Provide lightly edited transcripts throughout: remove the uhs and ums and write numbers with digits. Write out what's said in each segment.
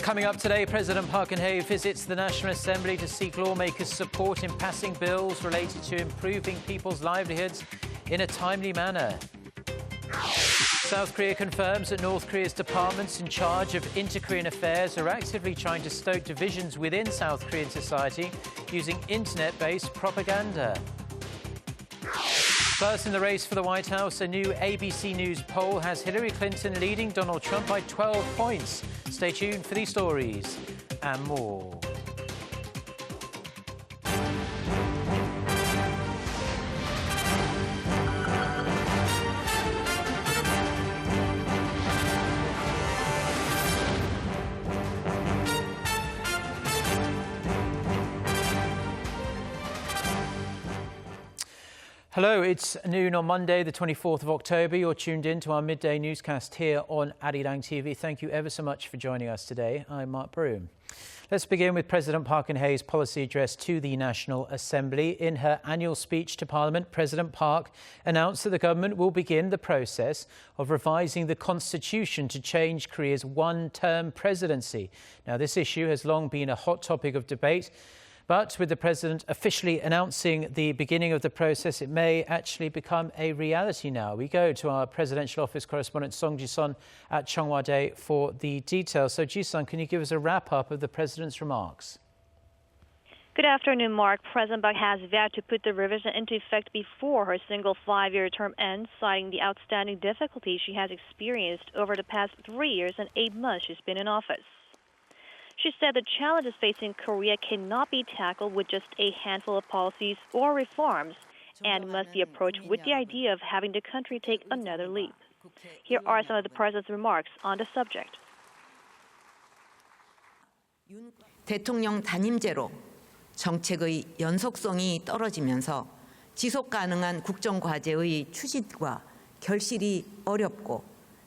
Coming up today, President Park Geun-hye visits the National Assembly to seek lawmakers' support in passing bills related to improving people's livelihoods in a timely manner. South Korea confirms that North Korea's departments in charge of inter-Korean affairs are actively trying to stoke divisions within South Korean society using internet-based propaganda. First in the race for the White House, a new ABC News poll has Hillary Clinton leading Donald Trump by 12 points. Stay tuned for these stories and more. Hello, it's noon on Monday, the 24th of October. You're tuned in to our midday newscast here on Arirang TV. Thank you ever so much for joining us today. I'm Mark Broom. Let's begin with President Park Geun-hye's policy address to the National Assembly. In her annual speech to Parliament, President Park announced that the government will begin the process of revising the constitution to change Korea's one-term presidency. Now, this issue has long been a hot topic of debate. But with the president officially announcing the beginning of the process, it may actually become a reality now. We go to our presidential office correspondent Song Ji-sun at Cheongwadae for the details. So Ji-sun, can you give us a wrap-up of the president's remarks? Good afternoon, Mark. President Park has vowed to put the revision into effect before her single 5-year term ends, citing the outstanding difficulties she has experienced over the past 3 years and 8 months she's been in office. She said the challenges facing Korea cannot be tackled with just a handful of policies or reforms and must be approached with the idea of having the country take another leap. Here are some of the president's remarks on the subject. 대통령 단임제로 정책의 연속성이 떨어지면서 지속 가능한 국정 과제의 추진과 결실이 어렵고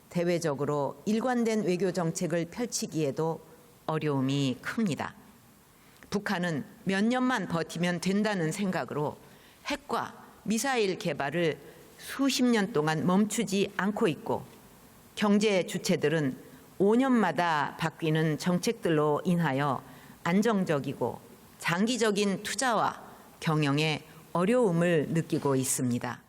대외적으로 일관된 외교 정책을 펼치기에도 어려움이 큽니다. 북한은 몇 년만 버티면 된다는 생각으로 핵과 미사일 개발을 수십 년 동안 멈추지 않고 있고 경제 주체들은 5년마다 바뀌는 정책들로 인하여 안정적이고 장기적인 투자와 경영에 어려움을 느끼고 있습니다.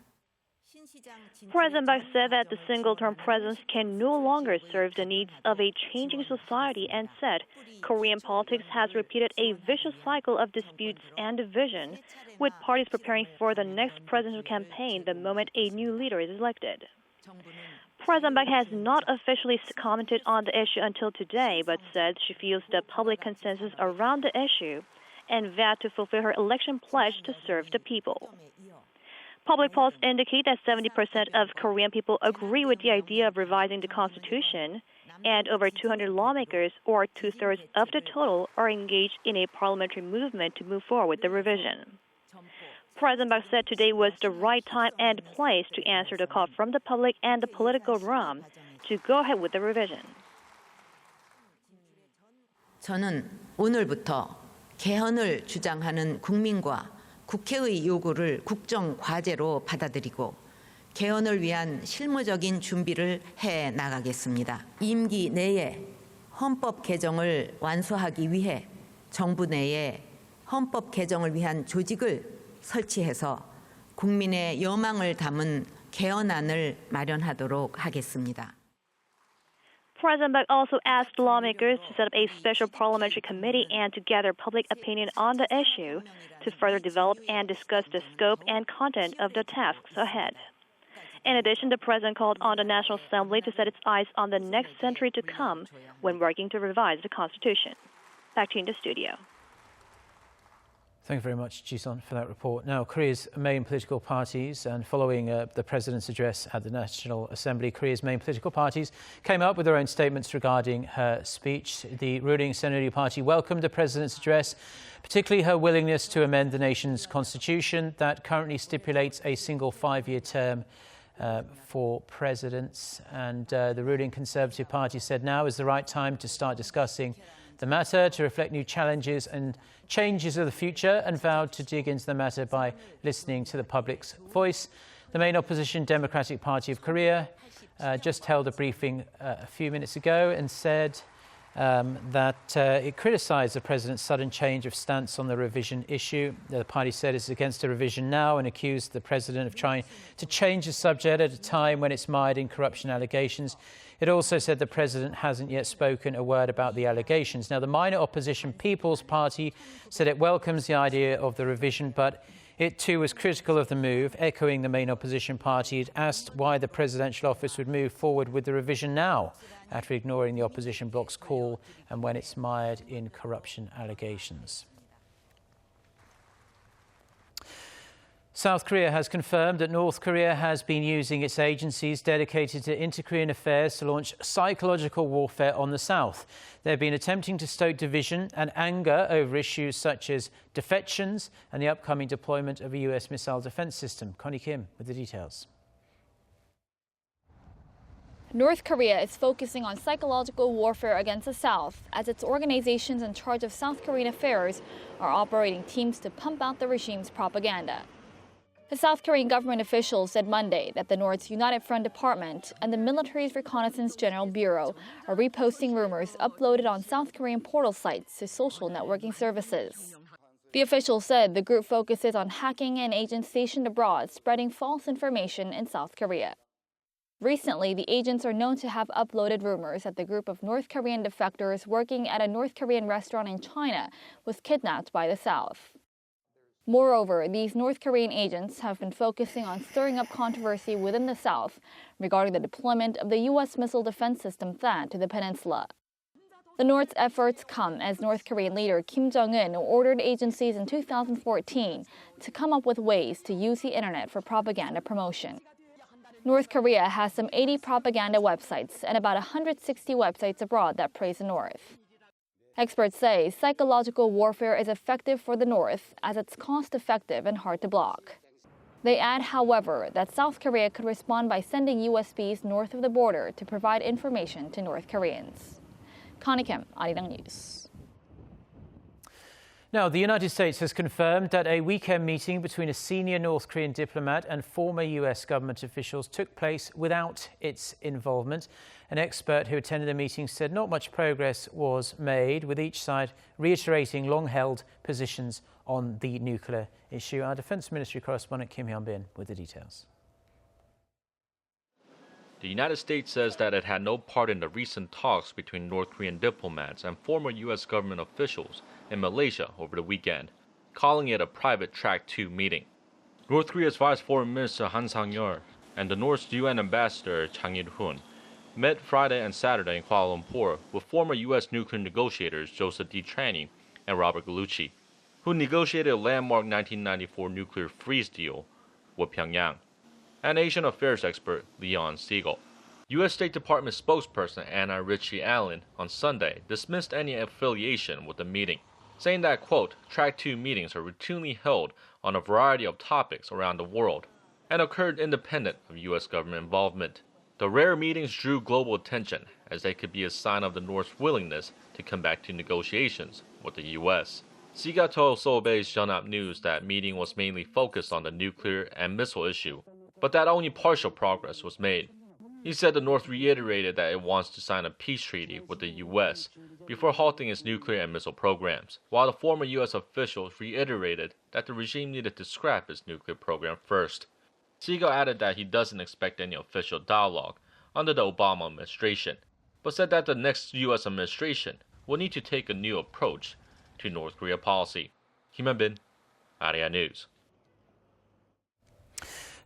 President Park said that the single-term presidents can no longer serve the needs of a changing society and said Korean politics has repeated a vicious cycle of disputes and division, with parties preparing for the next presidential campaign the moment a new leader is elected. President Park has not officially commented on the issue until today, but said she feels the public consensus around the issue and vowed to fulfill her election pledge to serve the people. Public polls indicate that 70% of Korean people agree with the idea of revising the constitution, and over 200 lawmakers, or 2/3 of the total, are engaged in a parliamentary movement to move forward with the revision. President Park said today was the right time and place to answer the call from the public and the political realm to go ahead with the revision. 저는 오늘부터 개헌을 주장하는 국민과 국회의 요구를 국정 과제로 받아들이고 개헌을 위한 실무적인 준비를 해 나가겠습니다. 임기 내에 헌법 개정을 완수하기 위해 정부 내에 헌법 개정을 위한 조직을 설치해서 국민의 여망을 담은 개헌안을 마련하도록 하겠습니다. President Park also asked lawmakers to set up a special parliamentary committee and to gather public opinion on the issue to further develop and discuss the scope and content of the tasks ahead. In addition, the president called on the National Assembly to set its eyes on the next century to come when working to revise the Constitution. Back to you in the studio. Thank you very much, Ji-sun, for that report. Now, Korea's main political parties, and following the president's address at the National Assembly, Korea's main political parties came up with their own statements regarding her speech. The ruling Geunhye party welcomed the president's address, particularly her willingness to amend the nation's constitution that currently stipulates a single 5-year term for presidents. And the ruling Conservative Party said now is the right time to start discussing the matter to reflect new challenges and changes of the future, and vowed to dig into the matter by listening to the public's voice. The main opposition Democratic Party of Korea just held a briefing a few minutes ago and said it criticised the president's sudden change of stance on the revision issue. The party said it's against a revision now and accused the president of trying to change the subject at a time when it's mired in corruption allegations. It also said the president hasn't yet spoken a word about the allegations. Now, the minor opposition People's Party said it welcomes the idea of the revision, but it too was critical of the move, echoing the main opposition party. It asked why the presidential office would move forward with the revision now, after ignoring the opposition bloc's call and when it's mired in corruption allegations. South Korea has confirmed that North Korea has been using its agencies dedicated to inter-Korean affairs to launch psychological warfare on the South. They've been attempting to stoke division and anger over issues such as defections and the upcoming deployment of a US missile defense system. Connie Kim with the details. North Korea is focusing on psychological warfare against the South as its organizations in charge of South Korean affairs are operating teams to pump out the regime's propaganda. The South Korean government officials said Monday that the North's United Front Department and the military's Reconnaissance General Bureau are reposting rumors uploaded on South Korean portal sites to social networking services. The officials said the group focuses on hacking and agents stationed abroad spreading false information in South Korea. Recently, the agents are known to have uploaded rumors that the group of North Korean defectors working at a North Korean restaurant in China was kidnapped by the South. Moreover, these North Korean agents have been focusing on stirring up controversy within the South regarding the deployment of the U.S. missile defense system THAAD to the peninsula. The North's efforts come as North Korean leader Kim Jong-un ordered agencies in 2014 to come up with ways to use the internet for propaganda promotion. North Korea has some 80 propaganda websites and about 160 websites abroad that praise the North. Experts say psychological warfare is effective for the North as it's cost-effective and hard to block. They add, however, that South Korea could respond by sending USBs north of the border to provide information to North Koreans. Connie Kim, Arirang News. Now, the United States has confirmed that a weekend meeting between a senior North Korean diplomat and former US government officials took place without its involvement. An expert who attended the meeting said not much progress was made, with each side reiterating long-held positions on the nuclear issue. Our Defense Ministry correspondent Kim Hyun-bin with the details. The United States says that it had no part in the recent talks between North Korean diplomats and former U.S. government officials in Malaysia over the weekend, calling it a private Track 2 meeting. North Korea's Vice Foreign Minister Han Sang-yeol and the North's UN Ambassador Chang Il-hoon met Friday and Saturday in Kuala Lumpur with former U.S. nuclear negotiators Joseph D. Traney and Robert Gallucci, who negotiated a landmark 1994 nuclear freeze deal with Pyongyang, and Asian affairs expert Leon Siegel. U.S. State Department spokesperson Anna Ritchie Allen on Sunday dismissed any affiliation with the meeting, saying that, quote, Track 2 meetings are routinely held on a variety of topics around the world and occurred independent of U.S. government involvement. The rare meetings drew global attention as they could be a sign of the North's willingness to come back to negotiations with the U.S. Siegel told Seoul-based Jeonnap News that meeting was mainly focused on the nuclear and missile issue, but that only partial progress was made. He said the North reiterated that it wants to sign a peace treaty with the U.S. before halting its nuclear and missile programs, while the former U.S. officials reiterated that the regime needed to scrap its nuclear program first. Siegel added that he doesn't expect any official dialogue under the Obama administration, but said that the next U.S. administration will need to take a new approach to North Korea policy. Kim Hyun-bin, Arirang News.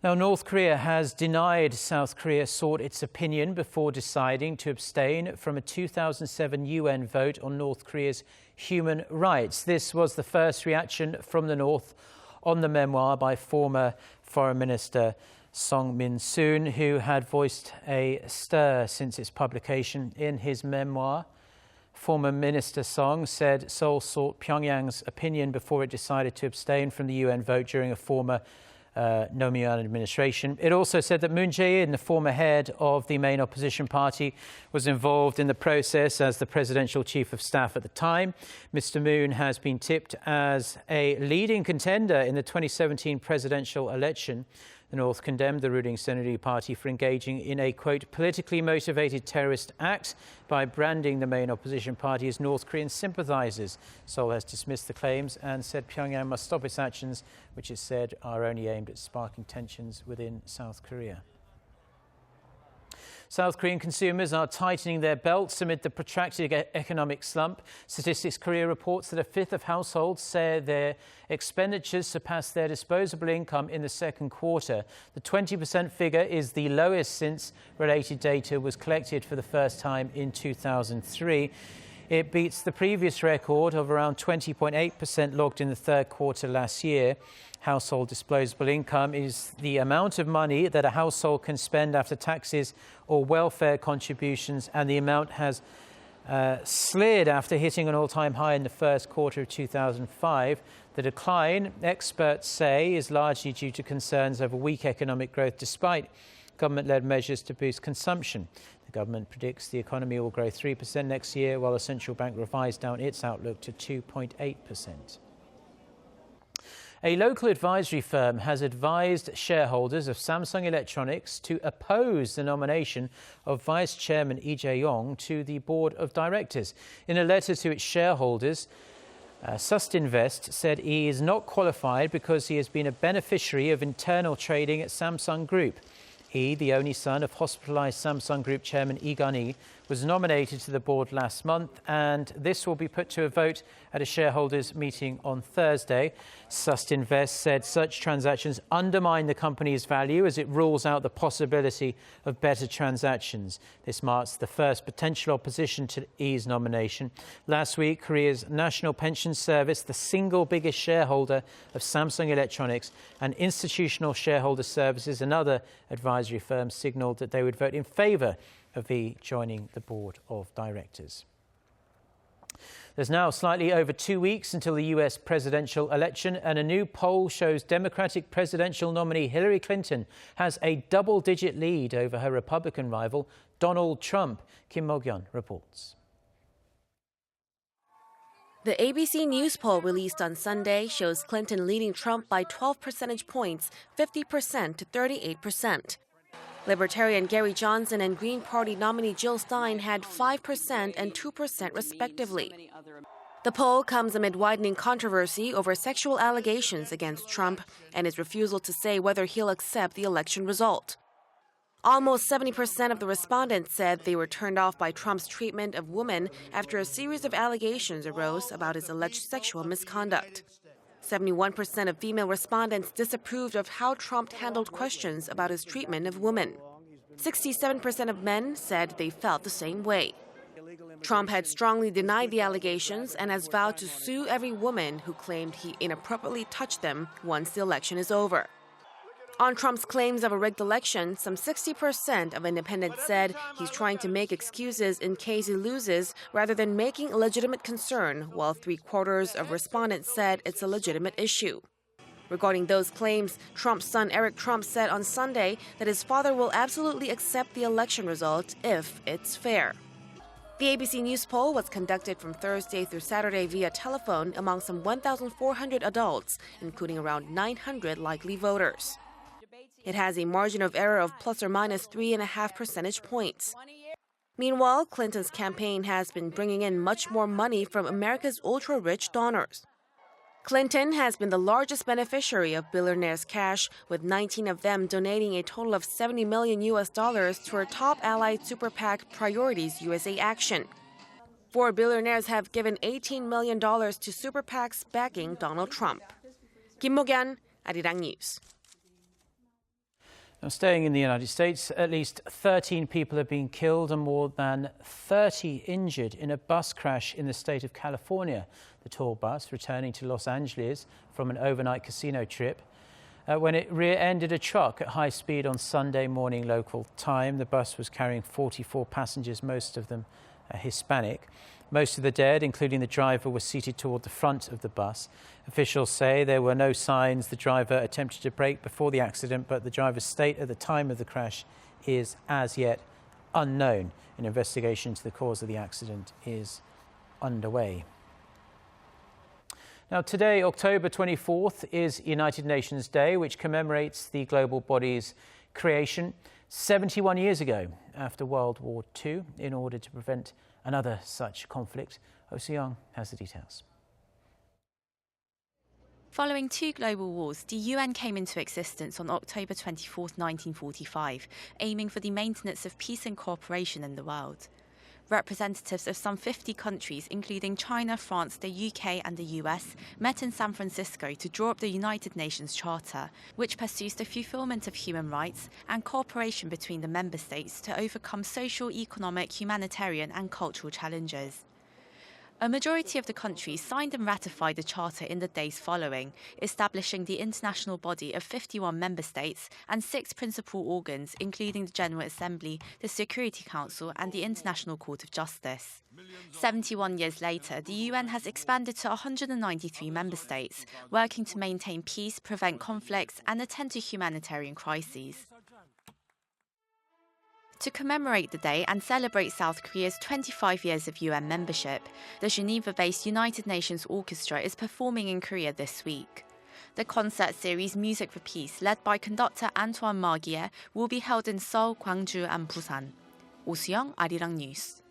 Now, North Korea has denied South Korea sought its opinion before deciding to abstain from a 2007 UN vote on North Korea's human rights. This was the first reaction from the North on the memoir by former Foreign Minister Song Min-soon, who had voiced a stir since its publication. In his memoir, former Minister Song said Seoul sought Pyongyang's opinion before it decided to abstain from the UN vote during a former Nomuan administration. It also said that Moon Jae-in, the former head of the main opposition party, was involved in the process as the presidential chief of staff at the time. Mr. Moon has been tipped as a leading contender in the 2017 presidential election. The North condemned the ruling Geunhye party for engaging in a, quote, politically motivated terrorist act by branding the main opposition party as North Korean sympathizers. Seoul has dismissed the claims and said Pyongyang must stop its actions, which it said are only aimed at sparking tensions within South Korea. South Korean consumers are tightening their belts amid the protracted economic slump. Statistics Korea reports that a fifth of households say their expenditures surpassed their disposable income in the second quarter. The 20% figure is the lowest since related data was collected for the first time in 2003. It beats the previous record of around 20.8% logged in the third quarter last year. Household disposable income is the amount of money that a household can spend after taxes or welfare contributions, and the amount has slid after hitting an all-time high in the first quarter of 2005. The decline, experts say, is largely due to concerns over weak economic growth despite government-led measures to boost consumption. The government predicts the economy will grow 3% next year, while the central bank revised down its outlook to 2.8%. A local advisory firm has advised shareholders of Samsung Electronics to oppose the nomination of Vice Chairman Lee Jae-yong to the board of directors. In a letter to its shareholders, Sustinvest said he is not qualified because he has been a beneficiary of internal trading at Samsung Group. He, the only son of hospitalized Samsung Group chairman Lee Geunhye, was nominated to the board last month, and this will be put to a vote at a shareholders' meeting on Thursday. Sustinvest said such transactions undermine the company's value as it rules out the possibility of better transactions. This marks the first potential opposition to Lee's nomination. Last week, Korea's National Pension Service, the single biggest shareholder of Samsung Electronics, and Institutional Shareholder Services, another advisory firm, signalled that they would vote in favour of Lee joining the board of directors. There's now slightly over 2 weeks until the US presidential election, and a new poll shows Democratic presidential nominee Hillary Clinton has a double-digit lead over her Republican rival, Donald Trump. Kim Mo-kyun reports. The ABC News poll released on Sunday shows Clinton leading Trump by 12 percentage points, 50% to 38%. Libertarian Gary Johnson and Green Party nominee Jill Stein had 5% and 2% respectively. The poll comes amid widening controversy over sexual allegations against Trump and his refusal to say whether he'll accept the election result. Almost 70% of the respondents said they were turned off by Trump's treatment of women after a series of allegations arose about his alleged sexual misconduct. 71% of female respondents disapproved of how Trump handled questions about his treatment of women. 67% of men said they felt the same way. Trump had strongly denied the allegations and has vowed to sue every woman who claimed he inappropriately touched them once the election is over. On Trump's claims of a rigged election, some 60% of independents said he's trying to make excuses in case he loses rather than making a legitimate concern, while 3/4 of respondents said it's a legitimate issue. Regarding those claims, Trump's son Eric Trump said on Sunday that his father will absolutely accept the election result if it's fair. The ABC News poll was conducted from Thursday through Saturday via telephone among some 1,400 adults, including around 900 likely voters. It has a margin of error of plus or minus 3.5 percentage points. Meanwhile, Clinton's campaign has been bringing in much more money from America's ultra-rich donors. Clinton has been the largest beneficiary of billionaires' cash, with 19 of them donating a total of $70 million to her top allied super PAC Priorities USA Action. 4 billionaires have given $18 million to super PACs backing Donald Trump. Kim Mo-kyun, Arirang News. Now, staying in the United States, at least 13 people have been killed and more than 30 injured in a bus crash in the state of California. The tour bus, returning to Los Angeles from an overnight casino trip, when it rear-ended a truck at high speed on Sunday morning local time. The bus was carrying 44 passengers, most of them Hispanic. Most of the dead, including the driver, were seated toward the front of the bus. Officials say there were no signs the driver attempted to brake before the accident, but the driver's state at the time of the crash is as yet unknown. An investigation into the cause of the accident is underway. Now, today, October 24th, is United Nations Day, which commemorates the global body's creation 71 years ago after World War II in order to prevent another such conflict. Oh Soo-young has the details. Following two global wars, the UN came into existence on October 24, 1945, aiming for the maintenance of peace and cooperation in the world. Representatives of some 50 countries, including China, France, the UK and the US, met in San Francisco to draw up the United Nations Charter, which pursues the fulfillment of human rights and cooperation between the member states to overcome social, economic, humanitarian and cultural challenges. A majority of the countries signed and ratified the Charter in the days following, establishing the international body of 51 member states and 6 principal organs, including the General Assembly, the Security Council and the International Court of Justice. 71 years later, the UN has expanded to 193 member states, working to maintain peace, prevent conflicts and attend to humanitarian crises. To commemorate the day and celebrate South Korea's 25 years of UN membership, the Geneva-based United Nations Orchestra is performing in Korea this week. The concert series Music for Peace, led by conductor Antoine Marguier, will be held in Seoul, Gwangju and Busan. Oh Soo-young, Arirang News.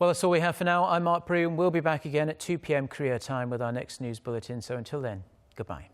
Well, that's all we have for now. I'm Mark Broom. We'll be back again at 2 p.m. Korea time with our next news bulletin. So until then, goodbye.